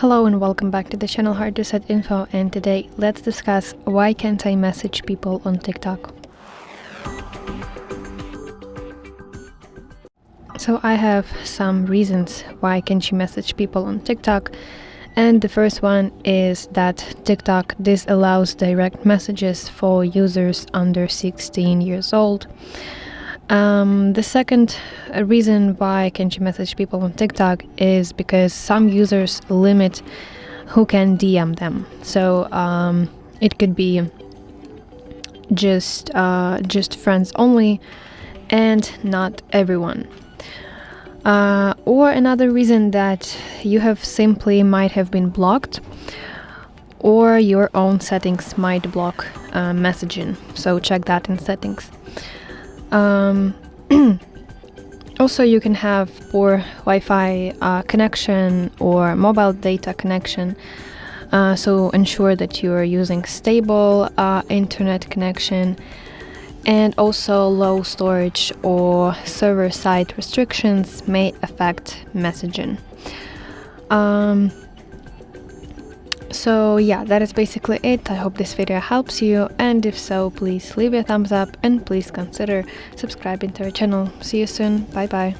Hello and welcome back to the channel HardReset.Info, and today let's discuss why can't I message people on TikTok. So I have some reasons why can't you message people on TikTok, and the first one is that TikTok disallows direct messages for users under 16 years old. The second reason why can't you message people on TikTok is because some users limit who can DM them. So it could be just friends only and not everyone. Or another reason that you have simply might have been blocked, or your own settings might block messaging. So check that in settings. Also, you can have poor Wi-Fi connection or mobile data connection, so ensure that you are using stable internet connection, and also low storage or server-side restrictions may affect messaging. So yeah, that is basically it. I hope this video helps you, and if so, please leave a thumbs up and please consider subscribing to our channel. See you soon. Bye bye.